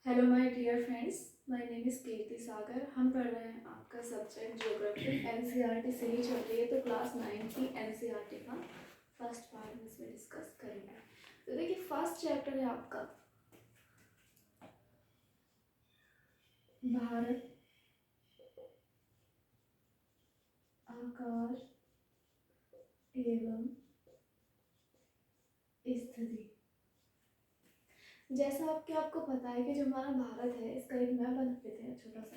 Hello my dear friends, my name is Kirti Sagar. हम पढ़ रहे हैं आपका सब्जेक्ट ज्योग्राफी। एनसीईआरटी सीरीज चल रही है, तो क्लास 9 की एनसीईआरटी का फर्स्ट पार्ट में इसमें डिस्कस करेंगे। तो देखिए, फर्स्ट चैप्टर है आपका भारत, आकार एवं स्थिति। जैसा आपको पता है कि जो हमारा भारत है, इसका एक मैप बना लेते हैं छोटा सा।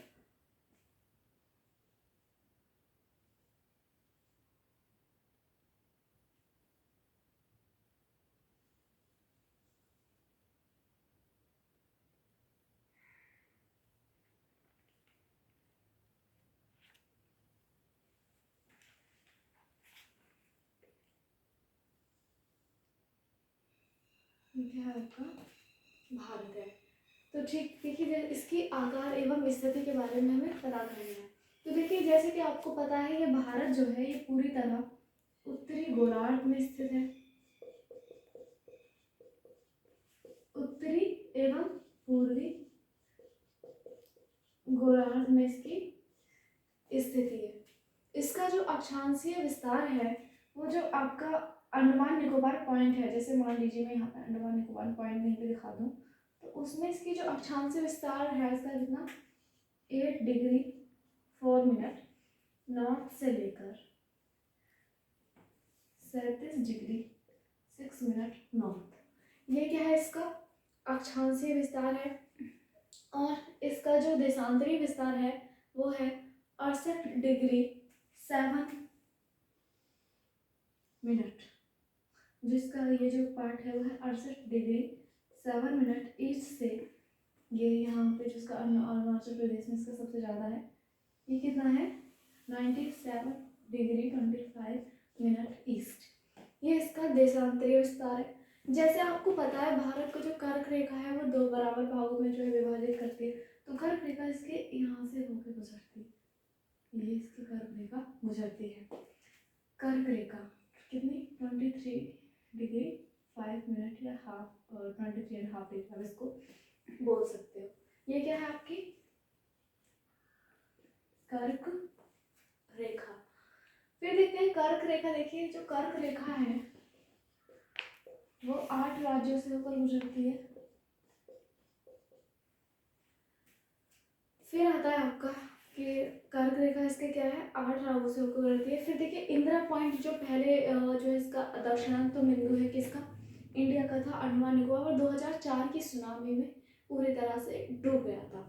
ये है आपका भारत है। तो ठीक देखिए, इसकी आकार एवं स्थिति के बारे में हमें पता करना है। तो देखिए, जैसे कि आपको पता है, ये भारत जो है ये पूरी तरह उत्तरी गोलार्ध में स्थित है। उत्तरी एवं पूर्वी गोलार्ध में इसकी स्थिति है। इसका जो अक्षांशीय विस्तार है, वो जो आपका अंडमान निकोबार पॉइंट है, जैसे मान लीजिए मैं यहाँ पे अंडमान निकोबार पॉइंट कहीं पे दिखा दूँ, तो उसमें इसकी जो अक्षांशीय विस्तार है, इसका कितना 8 डिग्री 4 मिनट नॉर्थ से लेकर 37 डिग्री 6 मिनट नॉर्थ। ये क्या है, इसका अक्षांशीय विस्तार है। और इसका जो देशांतरी विस्तार है वो है 68 डिग्री 7 मिनट। जिसका ये जो पार्ट है वो है 68 डिग्री 7 मिनट ईस्ट से। ये यहाँ पे जिसका अरुणाचल प्रदेश में इसका सबसे ज़्यादा है, ये कितना है 97 डिग्री 25 मिनट ईस्ट। ये इसका देशांतरीय विस्तार है। जैसे आपको पता है, भारत का जो कर्क रेखा है वो 2 बराबर भागों में जो है विभाजित करती है। तो कर्क रेखा इसके यहाँ से होकर गुजरती है, ये इसकी कर्क रेखा गुजरती है। कर्क रेखा कितनी 23 डिग्री 5 मिनट या हाफ 23.5 डिग्री, आप इसको बोल सकते हो। ये क्या है आपकी कर्क रेखा। फिर देखते हैं कर्क रेखा। देखिए, जो कर्क रेखा है वो 8 राज्यों से होकर गुजरती है। फिर आता है आपका कि कर्क रेखा इसके क्या है 8 राज्यों से होकर गुजरती है। फिर देखिए, इंदिरा पॉइंट जो पहले जो है इसका दक्षिणांत बिंदु है किसका, इंडिया का था, अंडमान निकोबार, और 2004 की सुनामी में पूरी तरह से डूब गया था।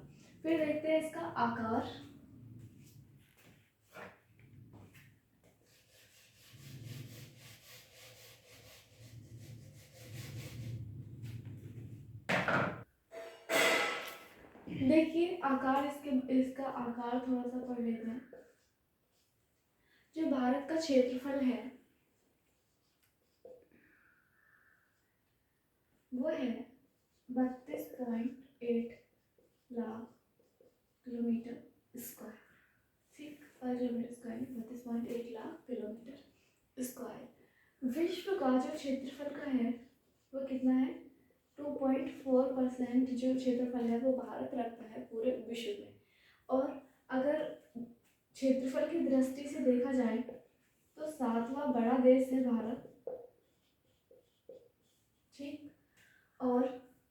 फिर देखते हैं इसका आकार। देखिए आकार, इसका आकार थोड़ा सा पढ़ लेते हैं। जो भारत का क्षेत्रफल है वो है 32.8 लाख किलोमीटर स्क्वायर। ठीक, kilometre square 32.8 lakh kilometre square. विश्व का जो क्षेत्रफल का है वो कितना है 2.4% जो क्षेत्रफल है वो भारत रखता है पूरे विश्व में। और अगर क्षेत्रफल की दृष्टि से देखा जाए तो 7वां बड़ा देश है भारत। ठीक, और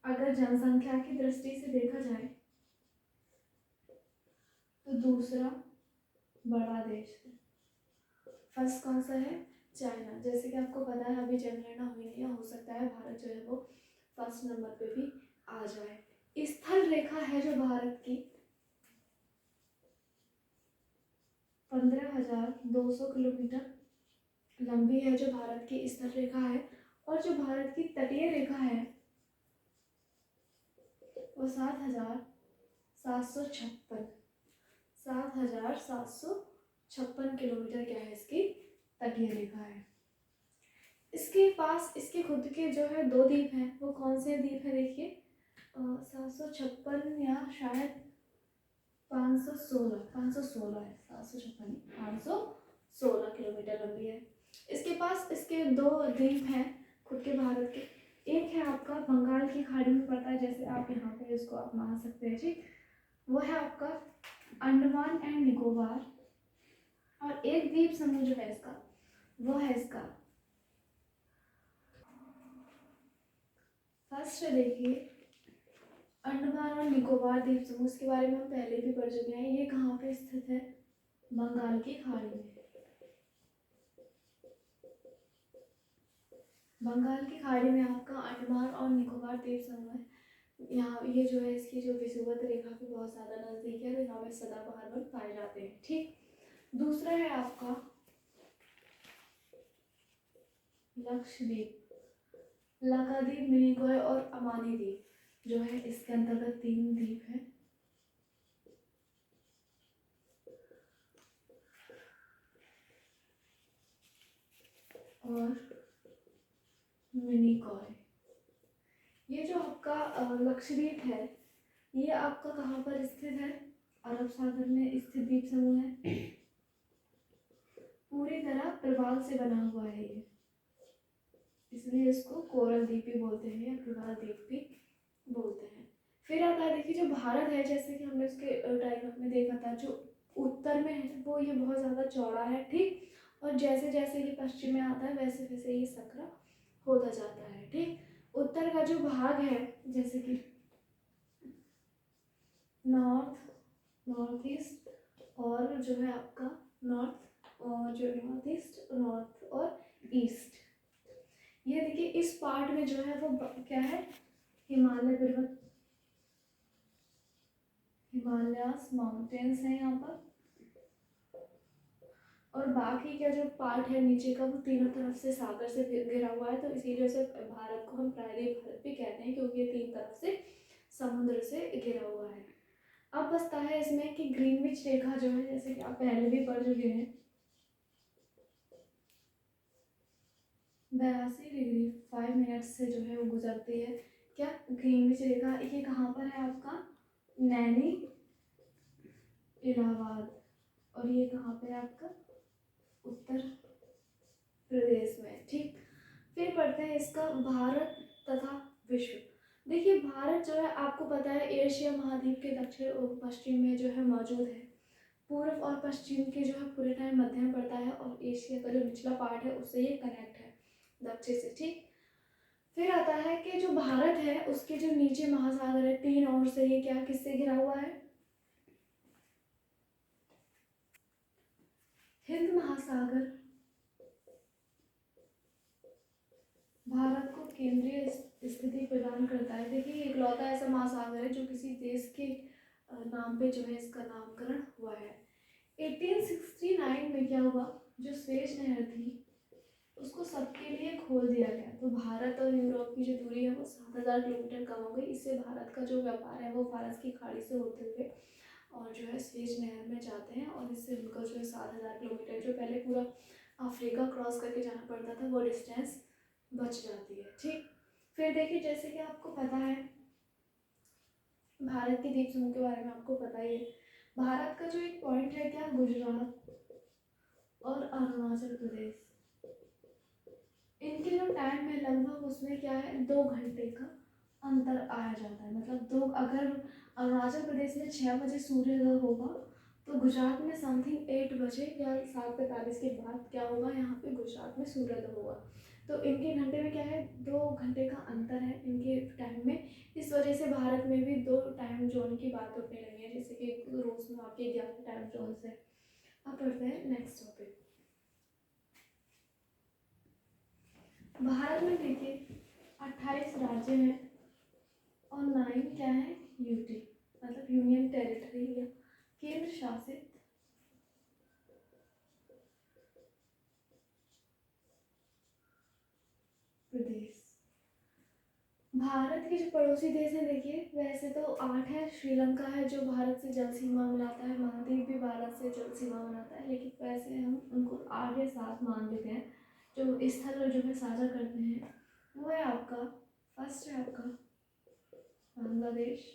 अगर जनसंख्या की दृष्टि से देखा जाए तो दूसरा बड़ा देश है। फर्स्ट कौन सा है, चाइना। जैसे कि आपको पता है, अभी जनगणना हुई नहीं है, हो सकता है भारत जो है वो फर्स्ट नंबर पे भी आ जाए। स्थल रेखा है जो भारत की 15,200 किलोमीटर लंबी है, जो भारत की स्थल रेखा है। और जो भारत की तटीय रेखा है वो 7,756 किलोमीटर क्या है, इसकी तटीय रेखा है। इसके पास इसके खुद के जो है 2 द्वीप हैं। वो कौन से द्वीप है, देखिए 756 या शायद 516 है, 756 516 किलोमीटर लंबी है। इसके पास इसके 2 द्वीप हैं खुद के भारत के। एक है आपका बंगाल की खाड़ी में पड़ता है, जैसे आप यहाँ पे इसको आप मान सकते हैं, ठीक। वो है आपका अंडमान एंड निकोबार। और एक द्वीप समूह जो है इसका, वो है इसका फर्स्ट देखिए अंडमान और निकोबार द्वीप समूह, इसके बारे में हम पहले भी पढ़ चुके हैं। ये कहाँ पे स्थित है? बंगाल की खाड़ी में। बंगाल की खाड़ी में आपका अंडमान और निकोबार द्वीप समूह है। यहाँ ये जो है इसकी जो विषुवत रेखा के बहुत ज़्यादा नज़दीक है, तो यहाँ पे सदाबहार वन पाए जाते हैं, ठीक। दूसरा है आपका लक्षद्वीप, लक्षद्वीप, मिनिकॉय और अमानी द्वीप जो है इसके अंतर्गत 3 द्वीप है। और मिनिकॉय, ये जो आपका लक्षद्वीप है, ये आपका कहाँ पर स्थित है? अरब सागर में स्थित द्वीप समूह है। पूरी तरह प्रवाल से बना हुआ है ये, इसलिए इसको कोरल द्वीप भी बोलते हैं या प्रवाल द्वीप भी बोलते हैं। फिर आता है देखिए जो भारत है, जैसे कि हमने उसके डायग्राम में देखा था, जो उत्तर में है वो ये बहुत ज़्यादा चौड़ा है, ठीक। और जैसे जैसे ये पश्चिम में आता है वैसे वैसे ये सकरा होता जाता है, ठीक। उत्तर का जो भाग है, जैसे कि नॉर्थ ईस्ट और जो है आपका नॉर्थ और जो नॉर्थ ईस्ट, नॉर्थ और ईस्ट, ये देखिए इस पार्ट में जो है वो क्या है? हिमालय पर्वत, हिमालयास माउंटेन्स है यहाँ पर। और बाकी का जो पार्ट है नीचे का, वो तीनों तरफ से सागर से घिरा हुआ है, तो इसीलिए से भारत को हम प्रायद्वीप भारत भी कहते हैं, क्योंकि ये 3 तरफ से समुद्र से घिरा हुआ है। अब बचता है इसमें कि ग्रीनविच रेखा जो है, जैसे कि आप पहले भी पढ़ चुके हैं, 82 डिग्री 5 मिनट से जो है वो गुजरती है। क्या? ग्रीनविच रेखा। ये कहाँ पर है आपका? नैनी, इलाहाबाद। और ये कहाँ पे है आपका? उत्तर प्रदेश में, ठीक। फिर पढ़ते हैं इसका भारत तथा विश्व। देखिए भारत जो है आपको पता है एशिया महाद्वीप के दक्षिण और पश्चिम में जो है मौजूद है। पूर्व और पश्चिम के जो है पूरे टाइम मध्य में पड़ता है, और एशिया का जो निचला पार्ट है उससे ये कनेक्ट है दक्षिण से, ठीक। फिर आता है कि जो भारत है उसके जो नीचे महासागर है 3 ओर से, ये क्या किससे घिरा हुआ है? हिंद महासागर भारत को केंद्रीय स्थिति प्रदान करता है। देखिए इकलौता ऐसा महासागर है जो किसी देश के नाम पे जो है इसका नामकरण हुआ है। 1869 में क्या हुआ? जो स्वेज नहर थी उसको सबके लिए खोल दिया गया, तो भारत और यूरोप की जो दूरी है वो 7000 किलोमीटर कम हो गई। इससे भारत का जो व्यापार है वो फारस की खाड़ी से होते हुए और जो है स्वेज नहर में जाते हैं, और इससे उनका जो है 7000 किलोमीटर, जो पहले पूरा अफ्रीका क्रॉस करके जाना पड़ता था, वो डिस्टेंस बच जाती है, ठीक। फिर देखिए जैसे कि आपको पता है भारत के द्वीप समूह के बारे में आपको पता ही है। भारत का जो एक पॉइंट है क्या? गुजरात और अरुणाचल प्रदेश, इनके जो टाइम है लगभग उसमें क्या है 2 घंटे का अंतर आया जाता है। मतलब दो, अगर अरुणाचल प्रदेश में 6 बजे सूर्योदय होगा तो गुजरात में समथिंग 8 बजे या 7:45 के बाद क्या होगा, यहाँ पे गुजरात में सूर्योदय होगा। तो इनके घंटे में क्या है 2 घंटे का अंतर है इनके टाइम में। इस वजह से भारत में भी 2 टाइम जोन की बात उठने लगी है, जैसे कि रूस में आपके 11 टाइम जोन है। अब पढ़ते हैं नेक्स्ट टॉपिक। भारत में देखिए 28 राज्य हैं और 9 क्या है? यूटी, मतलब यूनियन टेरिटरी या केंद्र शासित प्रदेश। भारत के जो पड़ोसी देश हैं देखिए, वैसे तो 8 है। श्रीलंका है जो भारत से जल सीमा बनाता है, मालदीव भी भारत से जल सीमा बनाता है, लेकिन वैसे हम उनको 8 या 7 मान लेते हैं। जो स्थल जो है साझा करते हैं वो है आपका, फर्स्ट है आपका बांग्लादेश,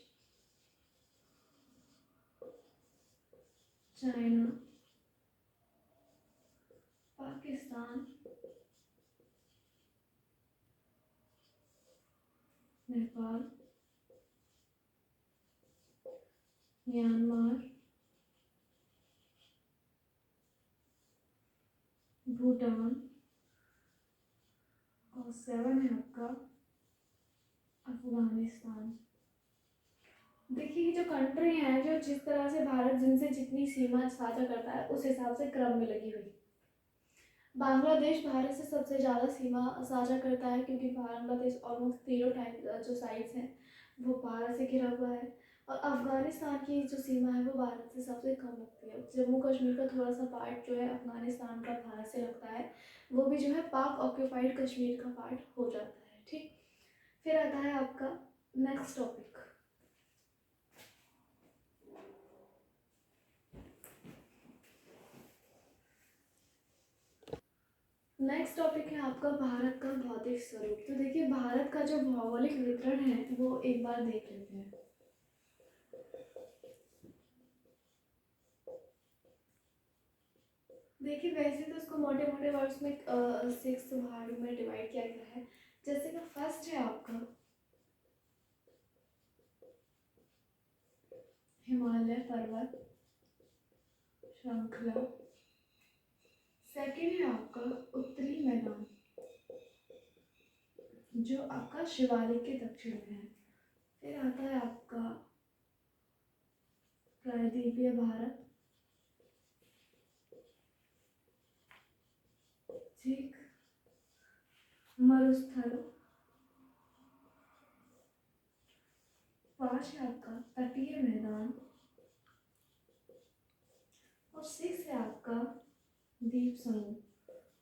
चाइना, पाकिस्तान, नेपाल, म्यांमार, भूटान, और 7 है आपका अफगानिस्तान। देखिए जो कंट्री है, जो जिस तरह से भारत जिनसे जितनी सीमा साझा करता है उस हिसाब से क्रम में लगी हुई। बांग्लादेश भारत से सबसे ज़्यादा सीमा साझा करता है, क्योंकि बांग्लादेश ऑलमोस्ट 3 टाइम जो साइड्स हैं वो भारत से घिरा हुआ है। और अफ़गानिस्तान की जो सीमा है वो भारत से सबसे कम लगती है। जम्मू कश्मीर का थोड़ा सा पार्ट जो है अफ़गानिस्तान का भारत से लगता है, वो भी जो है पाक ऑक्यूपाइड कश्मीर का पार्ट हो जाता है। ठीक, फिर आता है आपका नेक्स्ट टॉपिक। नेक्स्ट टॉपिक है आपका भारत का भौतिक स्वरूप। तो देखिए भारत का जो भौगोलिक वितरण है वो एक बार देख लेते हैं। देखिए वैसे तो इसको मोटे मोटे वर्ड्स में 6 भाग में डिवाइड किया गया है। जैसे कि फर्स्ट है आपका हिमालय पर्वत श्रृंखला, सेकंड है आपका उत्तरी मैदान जो आपका शिवालिक के दक्षिण में है। फिर आता है आपका प्रायद्वीपीय भारत, ठीक, मरुस्थल, 5 है आपका तटीय मैदान, और 6 है आपका द्वीप समूह,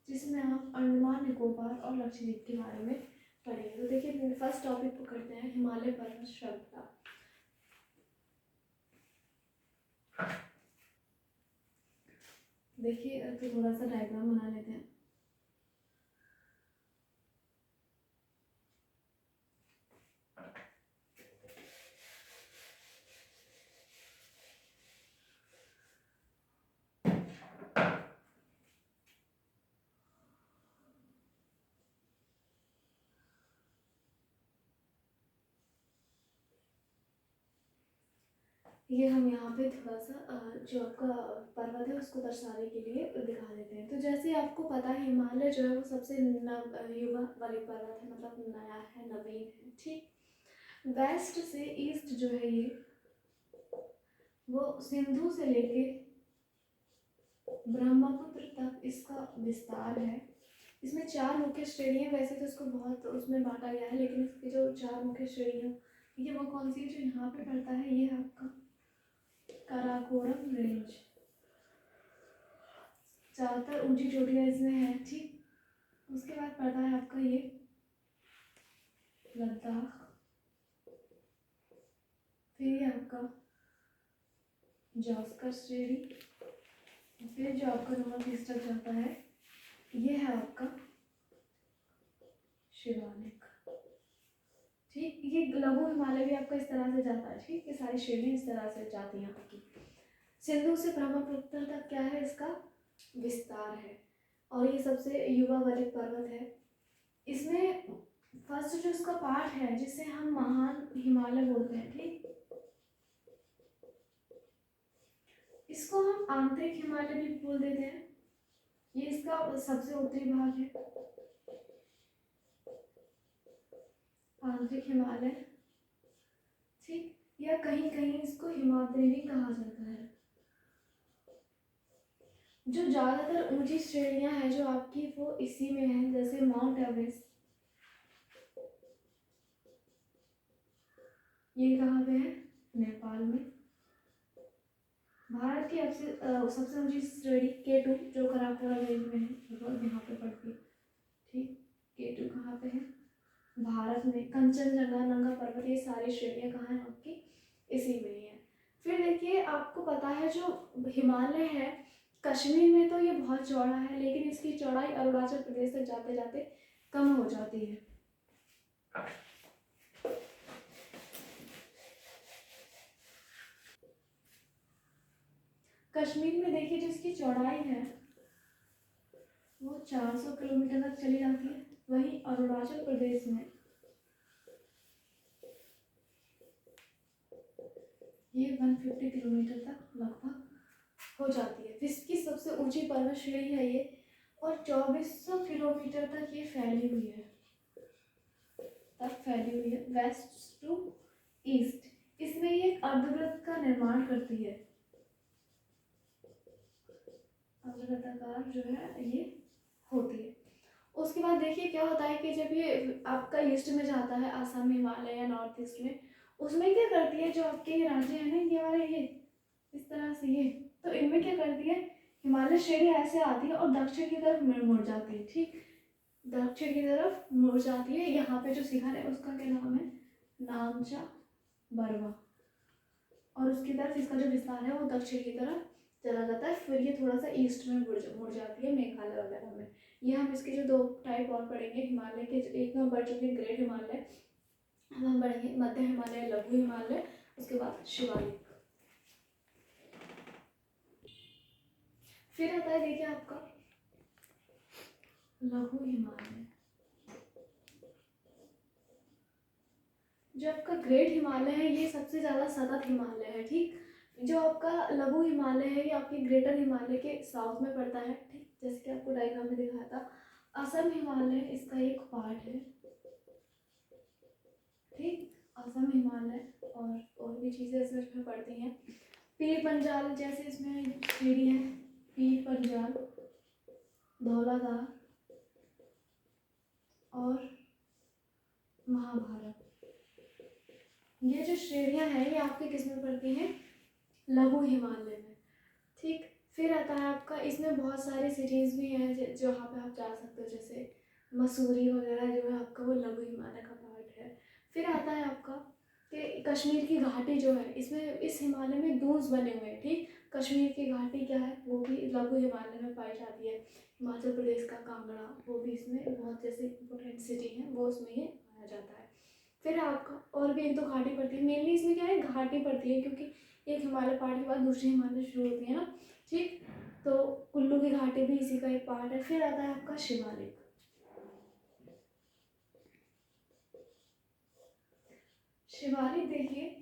जिसमें आप अंडमान निकोबार और लक्षद्वीप के बारे में पढ़ेंगे। तो देखिए फर्स्ट टॉपिक पकड़ते हैं हिमालय पर्वत श्रृंखला। देखिए तो थोड़ा सा डायग्राम बना लेते हैं। ये हम यहाँ पे थोड़ा सा जो आपका पर्वत है उसको दर्शाने के लिए दिखा देते हैं। तो जैसे आपको पता है हिमालय जो है वो सबसे युवा वाली पर्वत है, मतलब नया है, नवीन है। ठीक, वेस्ट से ईस्ट जो है ये वो सिंधु से लेके ब्रह्मपुत्र तक इसका विस्तार है। इसमें 4 मुख्य श्रेणियाँ, वैसे तो इसको बहुत उसमें बांटा गया है, लेकिन इसकी जो 4 मुख्य श्रेणियाँ ये वो कौन सी है जो यहाँ पे पड़ता है, ये आपका काराकोरम रेंज, ज़्यादातर ऊंची चोटियाँ इसमें है। ठीक, उसके बाद पड़ता है आपका ये लद्दाख, फिर ये आपका जास्कर श्रेणी, फिर जो आपका नॉर्थ ईस्ट तक जाता है ये है आपका शिवालिक। ठीक, ये लघु हिमालय भी आपका इस तरह से जाता है। ठीक, ये सारी श्रेणी इस तरह से जाती हैं आपकी। सिंधु से ब्रह्मपुत्र तक क्या है, इसका विस्तार है, और ये सबसे युवा वाले पर्वत है। इसमें फर्स्ट जो इसका पार्ट है जिसे हम महान हिमालय बोलते हैं, ठीक, इसको हम आंतरिक हिमालय भी बोल देते हैं। ये इसका सबसे उत्तरी भाग है, आंतरिक हिमालय। ठीक, या कहीं कहीं इसको हिमाद्री भी कहा जाता है। जो ज्यादातर ऊंची श्रेणियां हैं जो आपकी वो इसी में है, जैसे माउंट एवरेस्ट, ये कहाँ पे है, नेपाल में। भारत की सबसे ऊंची श्रेणी K2 जो काराकोरम रेंज में है, वो यहाँ पे पड़ती है। ठीक, K2 कहाँ पे है, भारत में। कंचनजंगा, नंगा पर्वत, ये सारी श्रेणियाँ कहाँ हैं आपकी, इसी में ही है। फिर देखिए आपको पता है जो हिमालय है कश्मीर में तो ये बहुत चौड़ा है, लेकिन इसकी चौड़ाई अरुणाचल प्रदेश तक जाते जाते कम हो जाती है। कश्मीर में देखिए जो इसकी चौड़ाई है वो 400 किलोमीटर तक चली जाती है। वहीं अरुणाचल प्रदेश में ये 150 किलोमीटर तक लगभग हो जाती है। विश्व की सबसे ऊंची पर्वत श्रेणी है ये, और 2400 किलोमीटर तक ये फैली हुई है, वेस्ट टू ईस्ट। इसमें ये एक अर्धवृत्त का निर्माण करती है, अर्धवृत्ताकार जो है ये होती है। उसके बाद देखिए क्या होता है कि जब ये आपका ईस्ट में जाता है, असम, हिमालय या नॉर्थ ईस्ट में, उसमें क्या करती है, जो आपके ये राज्य है ना ये वाले, ये इस तरह से ये, तो इनमें क्या करती है, हिमालय श्रेणी ऐसे आती है और दक्षिण की तरफ मुड़ जाती है। ठीक, दक्षिण की तरफ मुड़ जाती है। यहाँ पे जो शिखर है उसका क्या नाम है, नामचा बरवा, और उसकी तरफ इसका जो विस्तार है वो दक्षिण की तरफ चला जाता है। फिर ये थोड़ा सा ईस्ट में मुड़ जाती है, मेघालय वगैरह में। ये हम इसके जो 2 टाइप और पढ़ेंगे हिमालय के, एक में बढ़ चुके ग्रेट हिमालय, हम बढ़ेंगे मध्य हिमालय, लघु हिमालय, उसके बाद शिवालिक। फिर आता है देखिए आपका लघु हिमालय। जो आपका ग्रेट हिमालय है ये सबसे ज़्यादा सतत हिमालय है। ठीक, जो आपका लघु हिमालय है ये आपके ग्रेटर हिमालय के साउथ में पड़ता है। ठीक, जैसे कि आपको डायग्राम में दिखाया था, असम हिमालय इसका एक पार्ट है। ठीक, असम हिमालय और भी चीज़ें इसमें पड़ती हैं। पीर पंजाल जैसे इसमें श्रेणी है, पीर पंजाल, धौलाधार और महाभारत। ये जो श्रेणियाँ हैं ये आपके किस में पड़ती हैं, लघु हिमालय में। ठीक, फिर आता है आपका, इसमें बहुत सारी सिटीज़ भी हैं जहाँ पे आप जा सकते हो, जैसे मसूरी वगैरह जो है आपका वो लघु हिमालय का पार्ट है। फिर आता है आपका कि कश्मीर की घाटी जो है, इसमें इस हिमालय में दून्स बने हुए हैं। ठीक, कश्मीर की घाटी क्या है, वो भी लघु हिमालय में पाई जाती है। हिमाचल प्रदेश का कांगड़ा, वो भी इसमें बहुत जैसे इम्पोर्टेंट सिटी है, वो उसमें ये पाया जाता है। फिर आपका और भी 1-2 घाटी पड़ती है, मेनली इसमें क्या है, घाटी पड़ती है, क्योंकि एक हिमालय पहाड़ के बाद दूसरी हिमालय शुरू होती है ना। ठीक, तो कुल्लू की घाटी भी इसी का एक पार्ट है। फिर आता है आपका शिवालिक। शिवालिक देखिए,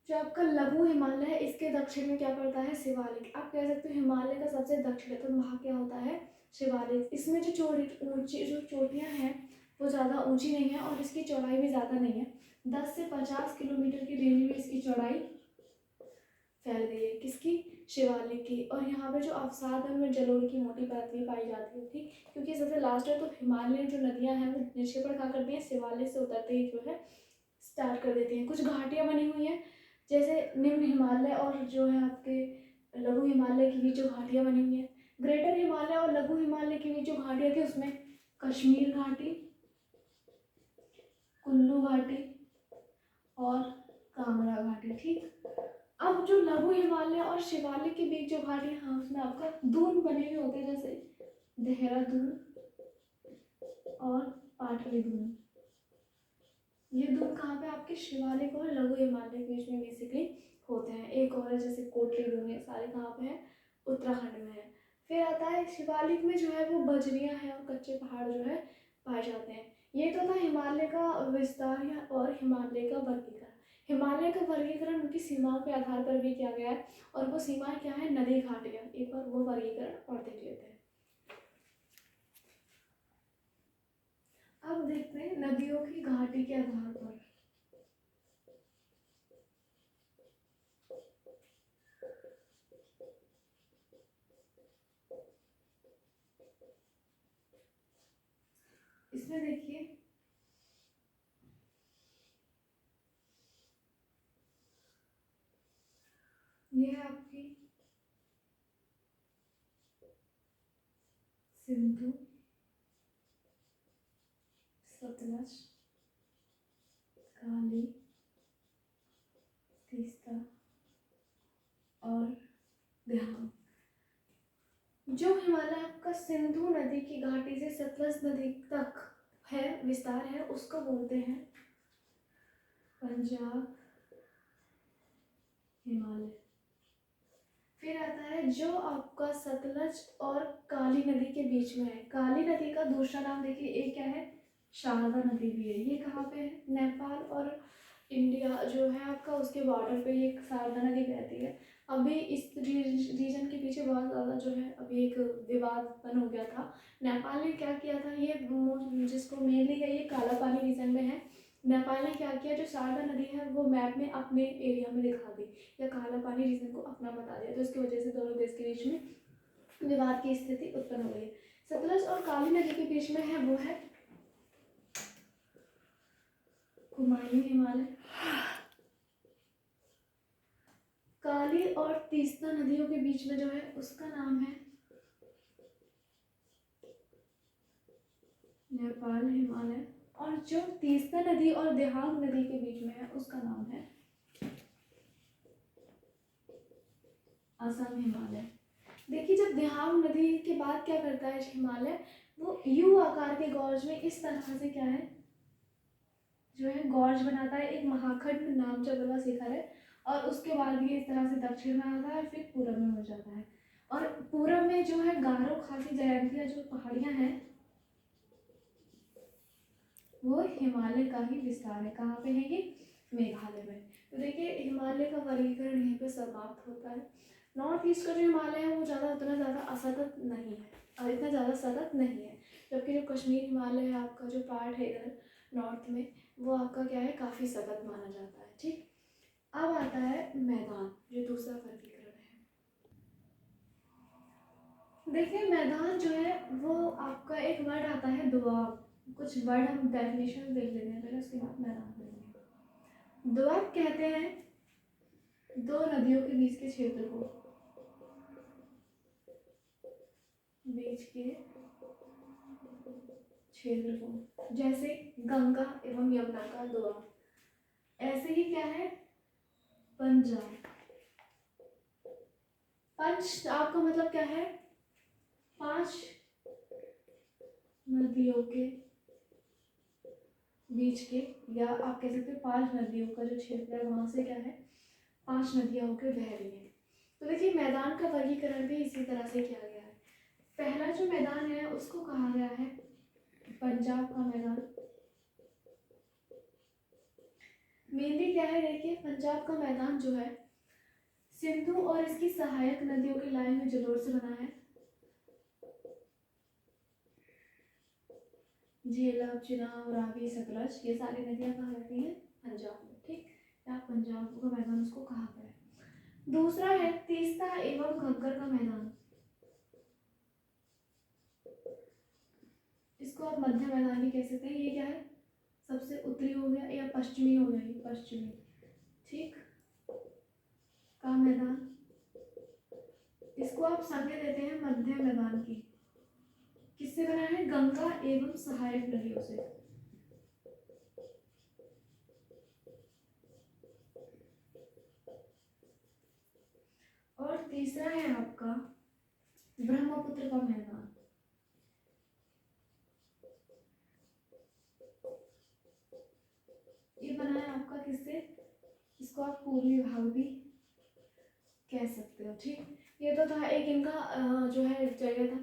जो आपका लघु हिमालय है इसके दक्षिण में क्या पड़ता है, शिवालिक। आप कह सकते हो हिमालय का सबसे दक्षिण है, तो वहाँ क्या होता है, शिवालिक। इसमें जो ऊंची जो चोटियाँ हैं वो ज़्यादा ऊंची नहीं है और इसकी चौड़ाई भी ज़्यादा नहीं है। 10 से 50 किलोमीटर की रेंज में इसकी चौड़ाई फैल गई है, किसकी, शिवालिक की। और यहाँ पे जो अवसाद है उनमें जलोढ़ की मोटी परत भी पाई जाती है। ठीक, क्योंकि सबसे लास्ट है, तो हिमालयन जो नदियाँ हैं वो निक्षेपण कहाँ करती हैं, शिवालिक से उतरते ही जो है स्टार्ट कर देती हैं। कुछ घाटियाँ बनी हुई हैं, जैसे निम्न हिमालय और जो है आपके लघु हिमालय के बीच जो घाटियाँ बनी हुई हैं। ग्रेटर हिमालय और लघु हिमालय के बीच जो घाटियाँ थी उसमें कश्मीर घाटी, कुल्लू घाटी और कांगड़ा घाटी। ठीक, अब जो लघु हिमालय और शिवालिक के बीच जो घाटी है, हाँ, उसमें आपका दून बने हुए होते हैं, जैसे देहरादून और पाटली दून। ये दून कहाँ पे, आपके शिवालिक और लघु हिमालय के बीच में बेसिकली होते हैं। एक और है जैसे कोटली दून, ये सारे कहाँ पे हैं, उत्तराखंड में है। फिर आता है शिवालिक में जो है वो बजरियाँ हैं और कच्चे पहाड़ जो है पाए जाते हैं। ये तो था हिमालय का विस्तार या और हिमालय का वर्गीकरण। हिमालय का वर्गीकरण उनकी सीमाओं के आधार पर भी किया गया है, और वो सीमाएं क्या है, नदी घाटियाँ। एक बार वो वर्गीकरण और देख लेते हैं। अब देखते हैं नदियों की घाटी के आधार पर। इसमें देखिए ये है आपकी सिंधु, सतलज, काली, तीस्ता और ध्यान। जो हिमालय आपका सिंधु नदी की घाटी से सतलज नदी तक है, विस्तार है, उसको बोलते हैं पंजाब हिमालय। फिर आता है जो आपका सतलज और काली नदी के बीच में है। काली नदी का दूसरा नाम देखिए, एक क्या है, शारदा नदी भी है। ये कहाँ पे है, नेपाल और इंडिया जो है आपका, उसके बॉर्डर पे ये शारदा नदी बहती है। अभी इस रीजन के पीछे बहुत ज़्यादा जो है अभी एक विवाद उत्पन्न हो गया था। नेपाल ने क्या किया था, ये जिसको मेनली है ये काला पानी रीजन में है। नेपाल ने क्या किया, जो शारदा नदी है वो मैप में अपने एरिया में दिखा दी, या काला पानी रीजन को अपना बता दिया। तो इसकी वजह से दोनों देश के बीच में विवाद की स्थिति उत्पन्न हो गई है। सतलज और काली नदी के बीच में है वो है कुमायूं हिमालय। काली और तीस्ता नदियों के बीच में जो है उसका नाम है नेपाल हिमालय। और जो तीस्ता नदी और देहांग नदी के बीच में है उसका नाम है असम हिमालय। देखिए, जब देहांग नदी के बाद क्या करता है हिमालय, वो यू आकार के गॉर्ज में इस तरह से क्या है जो है गॉर्ज बनाता है। एक महाखंड नाम चंद्रमा शिखर है, और उसके बाद ये इस तरह से दक्षिण में आता है, फिर पूरब में हो जाता है। और पूरब में जो है गारो खासी जयंतिया जो पहाड़ियां हैं वो हिमालय का ही विस्तार है। कहाँ पे है ये? मेघालय में। तो देखिए, हिमालय का वर्गीकरण यहीं पे समाप्त होता है। नॉर्थ ईस्ट का जो हिमालय है वो उतना ज़्यादा असतत नहीं है, और इतना ज़्यादा सतत नहीं है। जबकि जो कश्मीर हिमालय है आपका, जो पार्ट है इधर नॉर्थ में, वो आपका क्या है, काफ़ी सतत माना जाता है। ठीक, अब आता है मैदान, जो दूसरा वर्गीकरण है। देखिए, मैदान जो है वो आपका एक वर्ड आता है दोआब। कुछ वर्ड हम डेफिनेशन देख लेते हैं पहले, उसके बाद मैदान पढ़ेंगे। दोआब कहते हैं दो नदियों के बीच के क्षेत्र को, बीच के क्षेत्र को, जैसे गंगा एवं यमुना का दोआब। ऐसे ही क्या है, पंजाब। पंच आपका मतलब क्या है, 5 नदियों के बीच के, या आप कह सकते हो 5 नदियों का जो क्षेत्र है वहां से क्या है 5 नदियां होकर बह रही है। तो देखिए, मैदान का वर्गीकरण भी इसी तरह से किया गया है। पहला जो मैदान है उसको कहा गया है पंजाब का मैदान। मेनली क्या है, देखिए पंजाब का मैदान जो है सिंधु और इसकी सहायक नदियों की लाइन में जलोढ़ से बना है। झेलम, चिनाब, रावी, सतलज, ये सारी नदियां कहाँ बहती हैं? पंजाब में। ठीक, या पंजाब का मैदान उसको कहा गया है। दूसरा है तीस्ता एवं घग्गर का मैदान। इसको आप मध्य मैदान भी कह सकते हैं। ये क्या है, सबसे उत्तरी हो गया या पश्चिमी हो गया, ये पश्चिमी। ठीक, का मैदान, इसको आप संज्ञा देते हैं मध्य मैदान की। किससे बना है? गंगा एवं सहायक नदियों से। और तीसरा है आपका ब्रह्मपुत्र का मैदान। ये बना है आपका किससे? इसको आप पूर्वी भाग भी कह सकते हो। ठीक, ये तो था एक इनका जो है जगह था,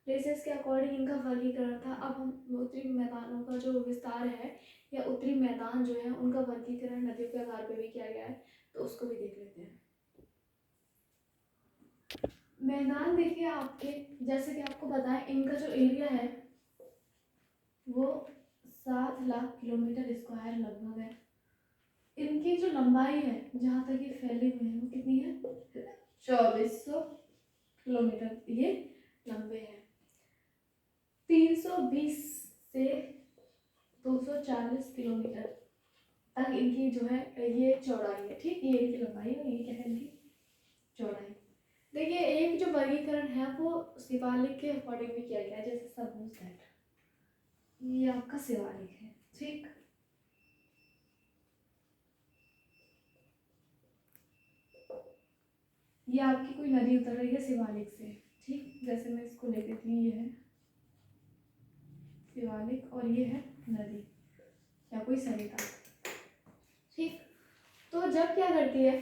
प्लेसेस के अकॉर्डिंग इनका वर्गीकरण था। अब हम उत्तरी मैदानों का जो विस्तार है, या उत्तरी मैदान जो है उनका वर्गीकरण नदियों के आधार पर भी किया गया है, तो उसको भी देख लेते हैं। मैदान देखिए आपके, जैसे कि आपको बताएं, इनका जो एरिया है वो 7 लाख किलोमीटर स्क्वायर लगभग है। इनकी जो लंबाई है, जहाँ तक ये फैले हुए हैं, वो कितनी है? 2400 किलोमीटर ये लंबे हैं। 320 से 240 किलोमीटर तक इनकी जो है ये चौड़ाई है। ठीक, ये इनकी लंबाई और ये क्या है इनकी चौड़ाई। देखिए, एक जो वर्गीकरण है वो शिवालिक के अकॉर्डिंग भी किया गया है, जैसे सबूत है, ये आपका शिवालिक है। ठीक, ये आपकी कोई नदी उतर रही है शिवालिक से। ठीक, जैसे मैं इसको ले लेती हूँ, ये है शिवालिक और ये है नदी या कोई सरिता। ठीक, तो जब क्या करती है,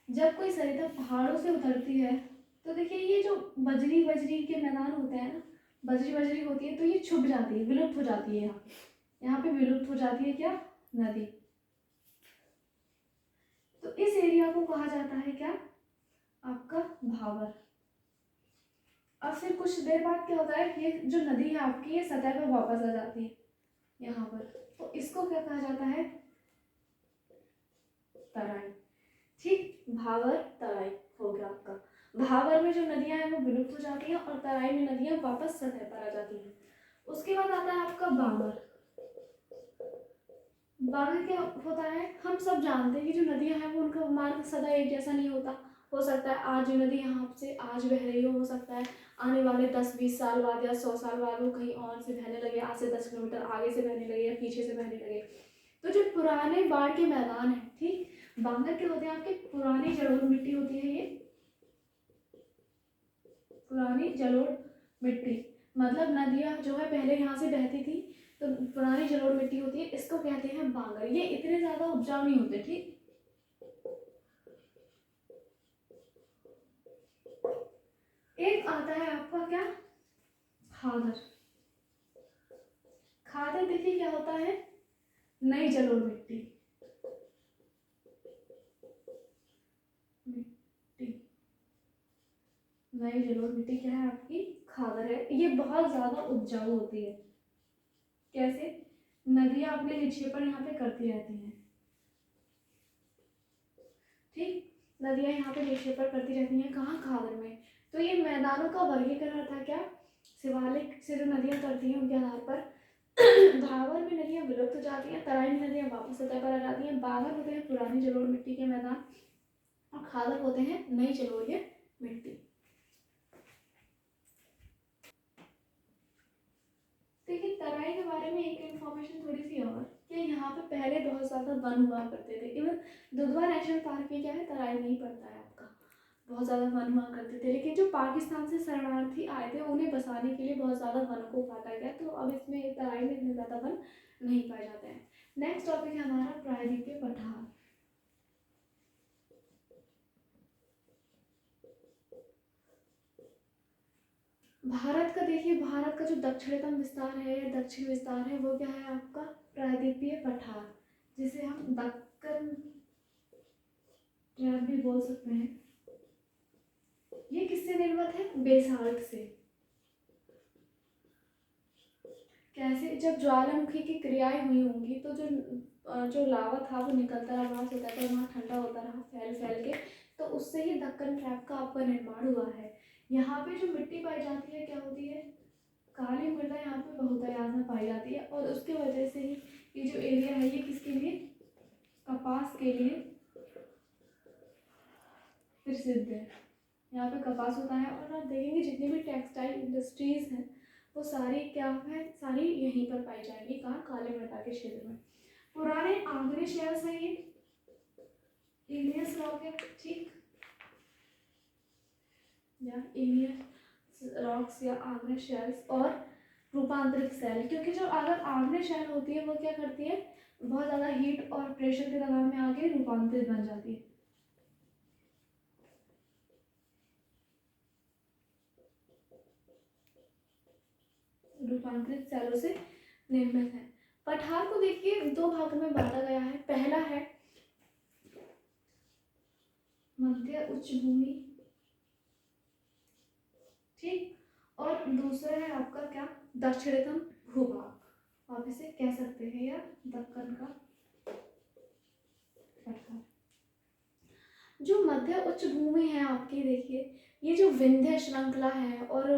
जब कोई सरिता पहाड़ों से उतरती है, तो देखिए ये जो बजरी बजरी के मैदान होते हैं ना, बजरी बजरी होती है, तो ये छुप जाती है, विलुप्त हो जाती है। यहाँ पे विलुप्त हो जाती है क्या? नदी। कहा जाता है क्या, आपका भावर। अब फिर कुछ देर बाद क्या होता है, ये जो नदी है आपकी ये सतह पर वापस आ जाती है यहाँ पर, तो इसको क्या कहा जाता है, तराई। ठीक, भावर तराई हो गया आपका। भावर में जो नदियां हैं वो विलुप्त हो जाती हैं और तराई में नदियां वापस सतह पर आ जाती हैं। उसके बाद आता है आपका बांगर। बांगर क्या होता है, हम सब जानते हैं कि जो नदियां हैं वो उनका मार्ग सदा एक जैसा नहीं होता। हो सकता है आज जो नदी यहाँ से आज बह रही हो सकता है आने वाले 10-20 साल बाद या 100 साल बाद वो कहीं और से बहने लगे, आज से 10 किलोमीटर आगे से बहने लगे या पीछे से बहने लगे। तो जो पुराने बाढ़ के मैदान हैं, ठीक, बांगर के होते हैं आपके पुरानी जलोढ़ मिट्टी होती है, ये पुरानी जलोढ़ मिट्टी, मतलब नदियाँ जो है पहले यहाँ से बहती थी तो पुरानी जलोढ़ मिट्टी होती है, इसको कहते हैं बांगर। ये इतने ज्यादा उपजाऊ नहीं होते। ठीक, एक आता है आपका क्या, खादर। खादर देखिए क्या होता है, नई जलोढ़ मिट्टी, नई जलोढ़ मिट्टी क्या है आपकी, खादर है। ये बहुत ज्यादा उपजाऊ होती है। कैसे, नदियां अपने निक्षेपण यहाँ पे करती रहती हैं। ठीक, नदियां यहाँ पे निक्षेपण करती रहती हैं, कहाँ, खादर में। तो ये मैदानों का वर्गीकरण था क्या, शिवालिक से जो नदियां करती हैं उनके आधार पर। भावर में नदियां विलुप्त हो जाती हैं, तराई में नदियां वापस सतह पर आ जाती हैं, बांगर होते हैं पुरानी जलोढ़ मिट्टी के मैदान और खादर होते हैं नई जलोढ़ मिट्टी। देखिए तराई के बारे में एक इन्फॉर्मेशन थोड़ी सी और कि यहाँ पे पहले बहुत ज़्यादा वन हुआ करते थे। इवन दुधवा नेशनल पार्क में क्या है, तराई नहीं पड़ता है आपका, बहुत ज़्यादा वन हुआ करते थे। लेकिन जो पाकिस्तान से शरणार्थी आए थे उन्हें बसाने के लिए बहुत ज़्यादा वनों को काटा गया, तो अब इसमें तराई में इतने ज़्यादा वन नहीं पाए जाते हैं। नेक्स्ट टॉपिक है हमारा प्रायद्वीपीय पठार। भारत का देखिए, भारत का जो दक्षिणतम विस्तार है, दक्षिण विस्तार है, वो क्या है आपका, प्रायद्वीपीय पठार, जिसे हम दक्कन ट्रैप भी बोल सकते हैं। ये किससे निर्मित है, बेसाल्ट से। कैसे, जब ज्वालामुखी की क्रियाएं हुई होंगी तो जो लावा था वो निकलता रहा, वहां से होता था, वहाँ ठंडा होता रहा फैल फैल के, तो उससे ही दक्कन ट्रैप का आपका निर्माण हुआ है। यहाँ पे जो मिट्टी पाई जाती है क्या होती है, काली मृदा यहाँ पे बहुतायत में पाई जाती है, और उसके वजह से ही ये जो एरिया है ये किसके लिए, कपास के लिए प्रसिद्ध है। यहाँ पे कपास होता है और आप देखेंगे जितनी भी टेक्सटाइल इंडस्ट्रीज हैं वो सारी क्या है, सारी यहीं पर पाई जाएंगी, कहाँ, काले मृदा के क्षेत्र में। पुराने आग्नेय शेल्स हैं ये, इग्नियस रॉक है, ठीक, या इग्नियस रॉक्स या आग्नेय शेल्स, और रूपांतरित सेल, क्योंकि जो अगर आग्नेय शेल होती है वो क्या करती है, बहुत ज़्यादा हीट और प्रेशर के दबाव में आके रूपांतरित बन जाती है। रूपांतरित सेलों से निर्मित है। पठार को देखिए दो भागों में बांटा गया है। पहला है मध्य उच्च भूमि, ठीक, और दूसरा है आपका क्या, दक्षिणतम भूभाग, आप इसे कह सकते हैं या दक्कन का पठार। जो मध्य उच्च भूमि है आपकी, देखिए ये जो विंध्य श्रृंखला है, और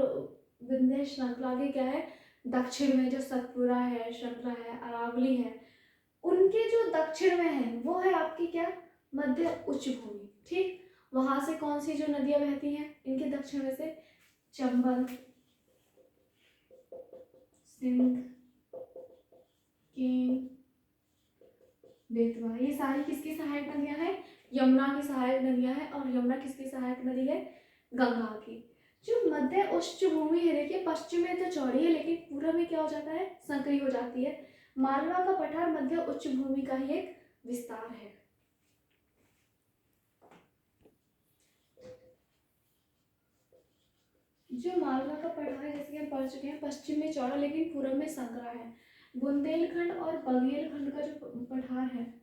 विंध्य श्रृंखला के क्या है, दक्षिण में जो सतपुरा है श्रृंखला है, अरावली है, उनके जो दक्षिण में है वो है आपकी क्या, मध्य उच्च भूमि। ठीक, वहां से कौन सी जो नदियां बहती हैं इनके दक्षिण में से, चंबल, सिंध, केन, बेतवा, ये सारी किसकी सहायक नदियां हैं, यमुना की सहायक नदियां हैं। और यमुना किसकी सहायक नदी है, गंगा की। जो मध्य उच्च भूमि है देखिए, पश्चिम में तो चौड़ी है लेकिन पूर्व में क्या हो जाता है, संकरी हो जाती है। मालवा का पठार मध्य उच्च भूमि का ही एक विस्तार है। जो मालवा का पठार है, जैसे कि हम पढ़ चुके हैं, पश्चिम में चौड़ा लेकिन पूर्व में संकरा है। बुंदेलखंड और बघेलखंड का जो पठार है,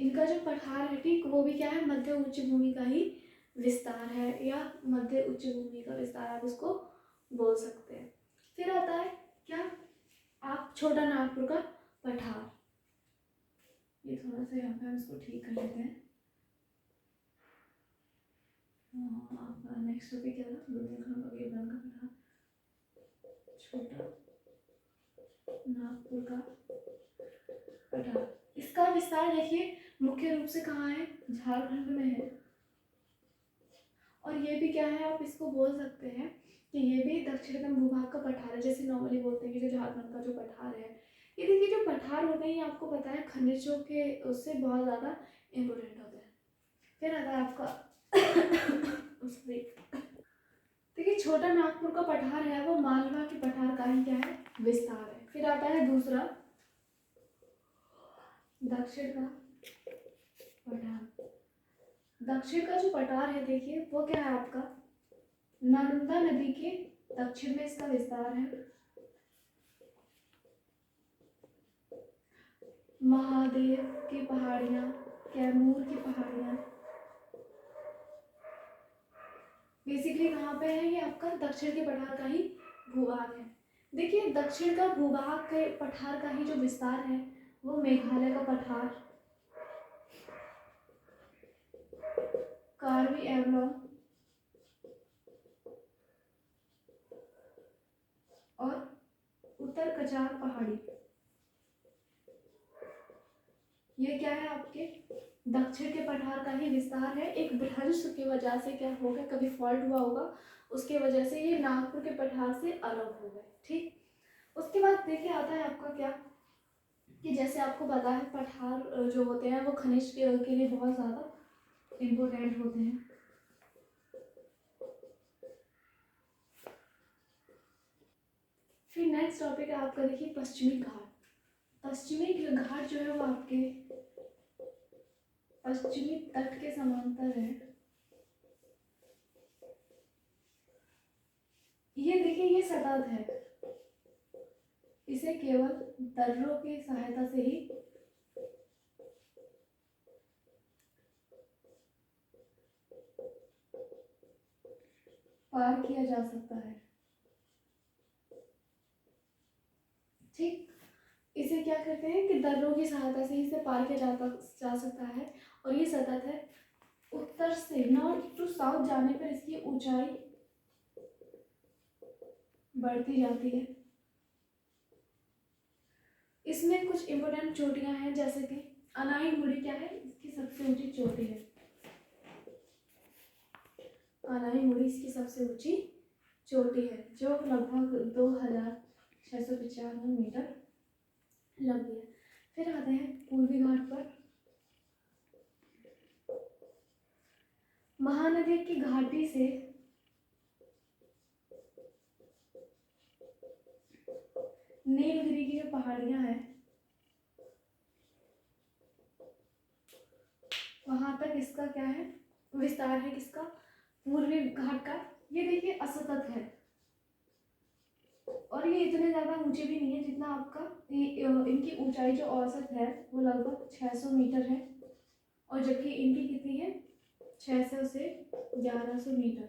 इनका जो पठार है ठीक, वो भी क्या है, मध्य उच्च भूमि का ही विस्तार है, या मध्य उच्च भूमि का विस्तार आप इसको बोल सकते हैं। फिर आता है क्या, आप छोटा नागपुर का पठार। ये थोड़ा सा यहाँ पे हम इसको ठीक कर लेते हैं। आपका नेक्स्ट टॉपिक क्या था, बुंदेलखंड का गिरवन का पठार, छोटा नागपुर का पठार। इसका विस्तार देखिए मुख्य रूप से कहाँ है, झारखंड में है। और ये भी क्या है, आप इसको बोल सकते हैं कि ये भी दक्षिणतम भूभाग का पठार है, जैसे नॉर्मली बोलते हैं कि जो झारखंड का जो पठार है। ये देखिए जो पठार होते हैं ये आपको पता है खनिजों के उससे बहुत ज़्यादा इम्पोर्टेंट होते हैं। फिर आता है आपका देखिए छोटा नागपुर का पठार है वो मालवा के पठार का ही क्या है, विस्तार है। फिर आता है दूसरा दक्षिण का पठार। दक्षिण का जो पठार है देखिए वो क्या है आपका, नर्मदा नदी के दक्षिण में इसका विस्तार है। महादेव की पहाड़ियाँ, कैमूर की पहाड़ियाँ, बेसिकली कहाँ पे है, ये आपका दक्षिण के पठार का ही भूभाग है। देखिए दक्षिण का भूभाग के पठार का ही जो विस्तार है वो मेघालय का पठार, कार्बी एंगलोंग और उत्तर कचार पहाड़ी, ये क्या है आपके दक्षिण के पठार का ही विस्तार है। एक भ्रंश की वजह से क्या हो गया, कभी फॉल्ट हुआ होगा उसके वजह से ये नागपुर के पठार से अलग हो गए, ठीक। उसके बाद देखिए आता है आपका क्या, कि जैसे आपको पता है पठार जो होते हैं वो खनिज के लिए बहुत ज़्यादा इम्पोर्टेंट होते हैं। फिर नेक्स्ट टॉपिक है आपका देखिए पश्चिमी घाट। पश्चिमी घाट जो है वो आपके पश्चिमी तट के समांतर है। ये देखिए ये सतत है, इसे केवल दर्रों की सहायता से ही पार किया जा सकता है, ठीक। इसे क्या कहते हैं कि दर्रों की सहायता से इसे पार किया जा सकता है। और ये सतत है, उत्तर से नॉर्थ टू साउथ जाने पर इसकी ऊंचाई बढ़ती जाती है। इसमें कुछ इम्पोर्टेंट चोटियां हैं, जैसे कि अनाईमुड़ी क्या है, इसकी सबसे ऊंची चोटी है। अनाईमुड़ी इसकी सबसे ऊंची चोटी है जो लगभग 2695 मीटर लंबी है। फिर आते हैं पूर्वी घाट पर। महानदी की घाटी से नीलगिरी की जो पहाड़ियां हैं वहां तक इसका क्या है, विस्तार है किसका, पूर्वी घाट का। ये देखिए असतत है और ये इतने ज़्यादा ऊंचे भी नहीं है जितना आपका इनकी ऊंचाई जो औसत है वो लगभग 600 मीटर है, और जबकि इनकी कितनी है 600 से 1100 मीटर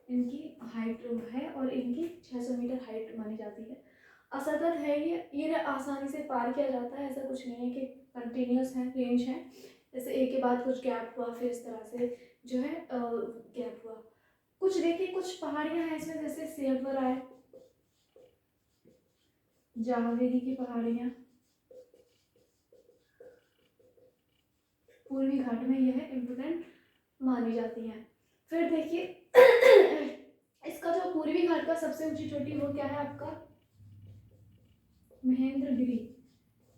इनकी हाइट है, और इनकी 600 मीटर हाइट मानी जाती है। असतत है ये आसानी से पार किया जाता है, ऐसा कुछ नहीं है कि कंटिन्यूस है, रेंज है, जैसे एक के बाद कुछ गैप हुआ फिर इस तरह से जो है गैप हुआ। कुछ देखिए कुछ पहाड़ियाँ हैं इसमें, जैसे सेवराय, जावेरी की पहाड़ियाँ पूर्वी घाट में यह इम्पोर्टेंट मानी जाती हैं। फिर देखिए इसका जो पूर्वी घाट का सबसे ऊंची चोटी वो क्या है आपका, महेंद्रगिरी,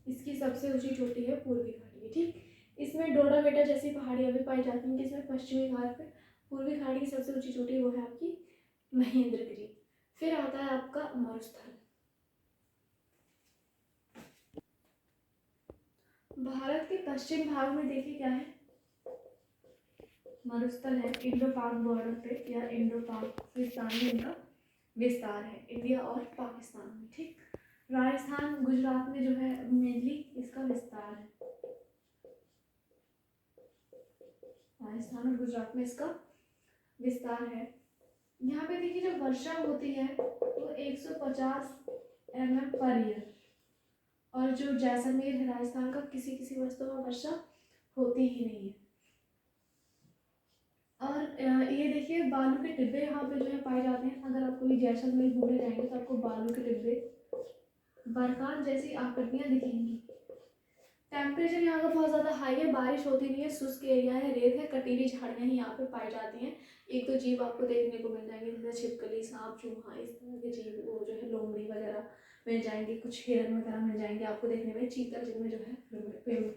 इसकी सबसे ऊंची चोटी है पूर्वी घाट की, ठीक। इसमें डोडा बेटा जैसी पहाड़ियाँ भी पाई जाती हैं, जिसमें पश्चिमी घाट पे पूर्वी घाट की सबसे ऊंची चोटी वो है आपकी महेंद्रगिरी। फिर आता है आपका मरुस्थल। भारत के पश्चिम भाग में देखिए क्या है, मरुस्थल है, इंडो पाक बॉर्डर पे या इंडो पाकिस्तान में इनका विस्तार है, इंडिया और पाकिस्तान में, ठीक। राजस्थान गुजरात में जो है मेनली इसका विस्तार है। राजस्थान और गुजरात में इसका विस्तार है। यहाँ पे देखिए जो वर्षा होती है वो 150 mm पर ईयर, और जो जैसलमेर है राजस्थान का, किसी किसी वर्ष तो वर्षा होती ही नहीं है। और ये देखिए बालू के टिब्बे यहाँ पे जो है पाए जाते हैं। अगर आप कभी जैसलमेर घूमने जाएंगे तो आपको बालू के टिब्बे, बरकान जैसी आकृतियाँ दिखेंगी। टेम्परेचर यहाँ का बहुत ज़्यादा हाई है, बारिश होती नहीं है, शुष्क एरिया है, रेत है, कटीली झाड़ियाँ ही यहाँ पे पाई जाती हैं। एक तो जीव आपको देखने को मिल जाएंगे जैसे छिपकली, सांप, चूहा, इस तरह के जीव, वो जो है लोमड़ी वगैरह मिल जाएंगे, कुछ हिरन वगैरह मिल जाएंगे आपको देखने में। चीतल जिनमें जो है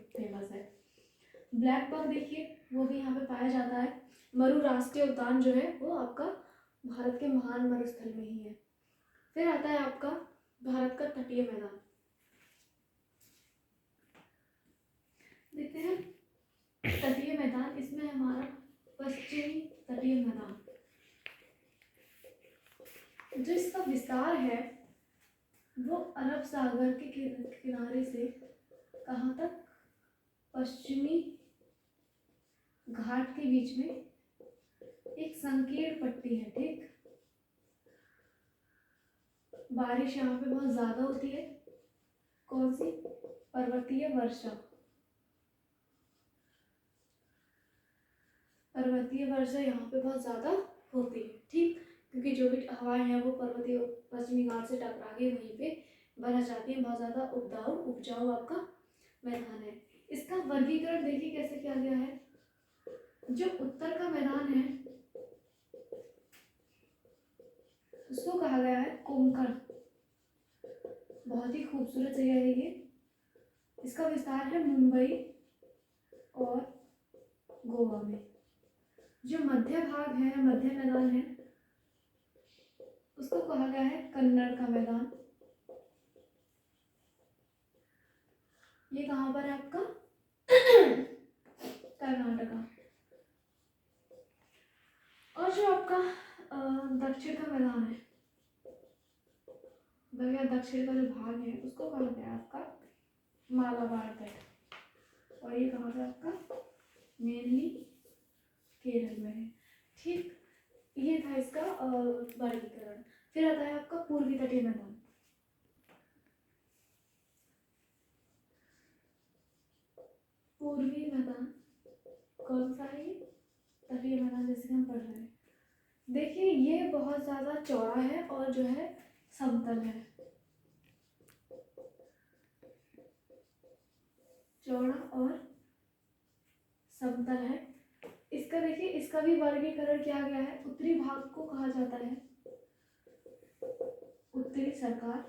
फेमस है। ब्लैक बक देखिए वो भी यहाँ पे पाया जाता है। मरु राष्ट्रीय उद्यान जो है वो आपका भारत के महान मरुस्थल में ही है। फिर आता है आपका भारत का तटीय मैदान। देखते हैं तटीय मैदान, इसमें हमारा पश्चिमी तटीय मैदान, जो इसका विस्तार है वो अरब सागर के किनारे से कहाँ तक, पश्चिमी घाट के बीच में एक संकीर्ण पट्टी है। ठीक, बारिश यहाँ पे बहुत ज्यादा होती है। कौन सी, पर्वतीय वर्षा। पर्वतीय वर्षा यहाँ पे बहुत ज्यादा होती है। ठीक, क्योंकि जो भी हवाएं हैं वो पर्वतीय पश्चिमी घाट से टकरा के वहीं पे बरस जाती है। बहुत ज्यादा उपजाऊ आपका मैदान है। इसका वर्गीकरण देखिए कैसे किया गया है। जो उत्तर का मैदान है उसको कहा गया है कोंकण। बहुत ही खूबसूरत जगह है ये। इसका विस्तार है मुंबई और गोवा में। जो मध्य भाग है, मध्य मैदान है, उसको कहा गया है कन्नड़ का मैदान। ये कहाँ पर है आपका, कर्नाटका। और जो आपका दक्षिण का मैदान है, भैया दक्षिण का जो भाग है उसको कहा गया है आपका मालाबार तट। और ये कहाँ पे आपका, मेनली केरल में है। ठीक, ये था इसका वर्गीकरण। फिर आता है आपका पूर्वी तटीय मैदान। पूर्वी मैदान कौन सा है, ये तटीय मैदान जैसे हम पढ़ रहे हैं। देखिए ये बहुत ज्यादा चौड़ा है और जो है समतल है, चौड़ा और समतल है। इसका देखिए, इसका भी वर्गीकरण किया गया है। उत्तरी भाग को कहा जाता है उत्तरी सरकार,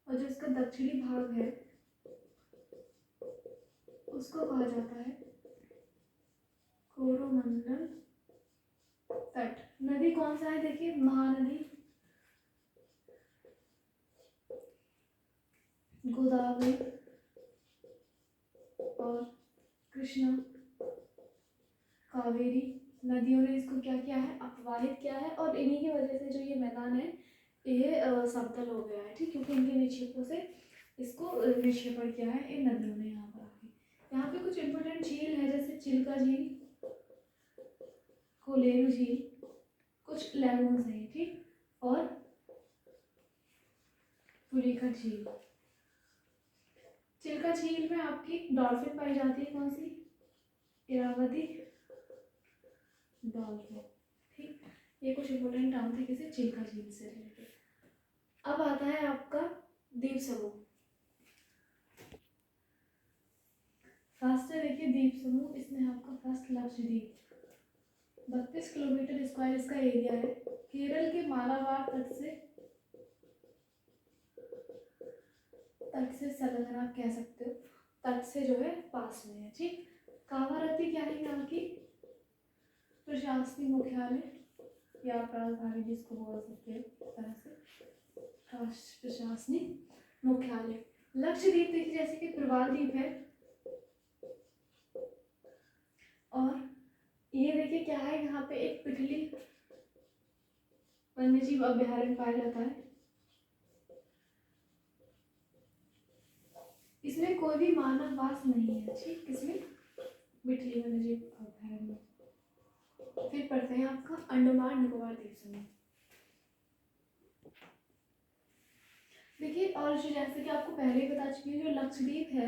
और जो इसका दक्षिणी भाग है उसको कहा जाता है कोरोमंडल तट। नदी कौन सा है, देखिए महानदी, गोदावरी और कृष्णा, कावेरी नदियों ने इसको क्या किया है, अपवाहित किया है। और इन्हीं की वजह से जो ये मैदान है ये समतल हो गया है। ठीक, क्योंकि इनके निक्षेपों से इसको निक्षेपण किया है इन नदियों ने। यहाँ पर आके यहाँ पे कुछ इंपॉर्टेंट झील है जैसे चिल्का झील, कोलेरू झील, कुछ लैगून्स हैं। ठीक, और पुलिका झील। चिल्का झील में आपकी डॉल्फिन पाई जाती है, कौन सी, इरावती डॉल्फिन। ठीक, ये कुछ इंपॉर्टेंट नाम थे किसी चिल्का झील से रिलेटेड। अब आता है आपका द्वीप समूह। फर्स्ट है देखिए द्वीप समूह, इसमें आपका फर्स्ट लक्षद्वीप। 32 किलोमीटर स्क्वायर इसका एरिया है। केरल के मालाबार तट से संलग्न आप कह सकते हो, तट से जो है पास में है। ठीक, कावारती क्या है यहाँ की, प्रशासनिक मुख्यालय या राजधानी जिसको बोल सकते हो इस तरह से, प्रशासनिक मुख्यालय। लक्षद्वीप देखिए जैसे कि प्रवाल द्वीप है, और ये देखिए क्या है, यहाँ पे एक पिठली वन्यजीव अभ्यारण्य पाया जाता है। इसमें कोई भी मानव वास नहीं है। ठीक, इसमें बिटली वन्यजीव अभयारण्य। फिर पढ़ते हैं आपका अंडमान निकोबार द्वीप समूह। देखिए, और जो जैसे कि आपको पहले ही बता चुकी हूँ, जो लक्षद्वीप है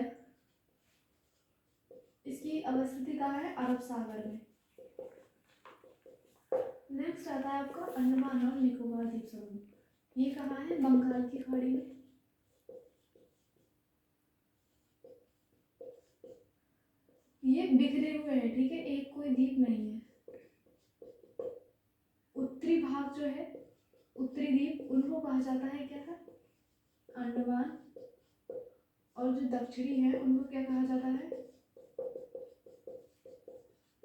इसकी अवस्थिति कहाँ है? अरब सागर में। नेक्स्ट आता है आपका अंडमान और निकोबार द्वीप समूह। ये कहाँ है? बंगाल की खाड़ी में। ये बिखरे हुए हैं, ठीक है, एक कोई द्वीप नहीं है। उत्तरी भाग जो है, उत्तरी द्वीप, उनको कहा जाता है क्या है? अंडमान। और जो दक्षिणी है उनको क्या कहा जाता है?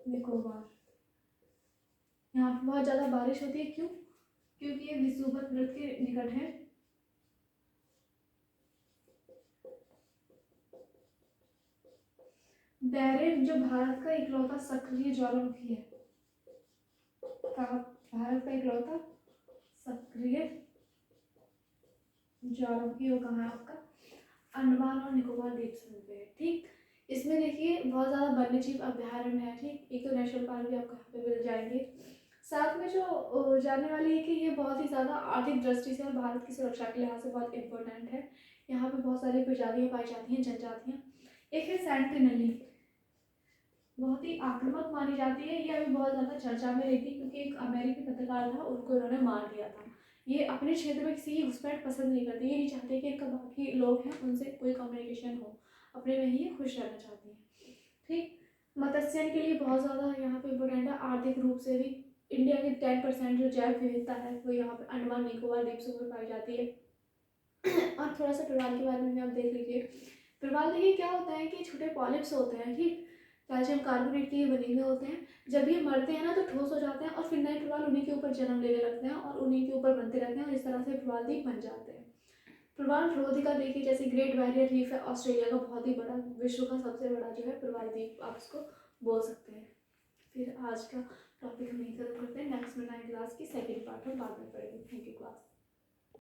निकोबार। यहाँ पे बहुत ज़्यादा बारिश होती है, क्यों? क्योंकि ये विषुवत वृत्त के निकट है। बैरेंट जो भारत का इकलौता सक्रिय ज्वालामुखी है, कहाँ? भारत का इकलौता सक्रिय ज्वालामुखी वो कहाँ है आपका? अंडमान और निकोबार द्वीप समूह पे है, ठीक। इसमें देखिए बहुत ज़्यादा वन्यजीव अभ्यारण्य है, ठीक, इको नेशनल पार्क भी आपको यहाँ पे मिल जाएंगे। साथ में जो जानने वाली है कि ये बहुत ही ज़्यादा आर्थिक दृष्टि से और भारत की सुरक्षा के लिहाज से बहुत इंपॉर्टेंट है। यहाँ पे बहुत सारी प्रजातियाँ पाई जाती हैं, जनजातियाँ। एक है सेंटिनली, बहुत ही आक्रामक मानी जाती है। ये अभी बहुत ज़्यादा चर्चा में रही थी क्योंकि एक अमेरिकी पत्रकार था, उनको उन्होंने मार दिया था। ये अपने क्षेत्र में किसी की घुसपैठ पसंद नहीं करती, ये नहीं चाहते कि इनका बाकी लोग हैं उनसे कोई कम्युनिकेशन हो, अपने में ही ये खुश रहना चाहती हैं, ठीक। मत्स्यन के लिए बहुत ज़्यादा यहाँ पे इम्पोर्टेंट है, आर्थिक रूप से भी। इंडिया की 10% जो जैव विविधता है वो यहाँ पे अंडमान निकोबार द्वीप समूह में पाई जाती है। और थोड़ा सा प्रवाल के बारे में भी आप देख लीजिए। प्रवाल देखिए क्या होता है कि छोटे पॉलिप्स होते हैं, ठीक, कैल्शियम कार्बोनेट के ये बने हुए होते हैं। जब ये मरते हैं ना तो ठोस हो जाते हैं और फिर नए प्रवाल उन्हीं के ऊपर जन्म लेने लगते हैं और उन्हीं के ऊपर बनते रहते हैं और इस तरह से प्रवाल द्वीप बन जाते हैं। प्रवाल रोधिका देखिए, जैसे ग्रेट बैरियर रीफ है ऑस्ट्रेलिया का बहुत ही बड़ा, विश्व का सबसे बड़ा जो है प्रवाल द्वीप आप इसको बोल सकते हैं। फिर आज का टॉपिक हम यहीं खत्म करते हैं। नेक्स्ट में 9 क्लास की सेकेंड पार्ट हम बाद में पढ़ेंगे। Thank you class.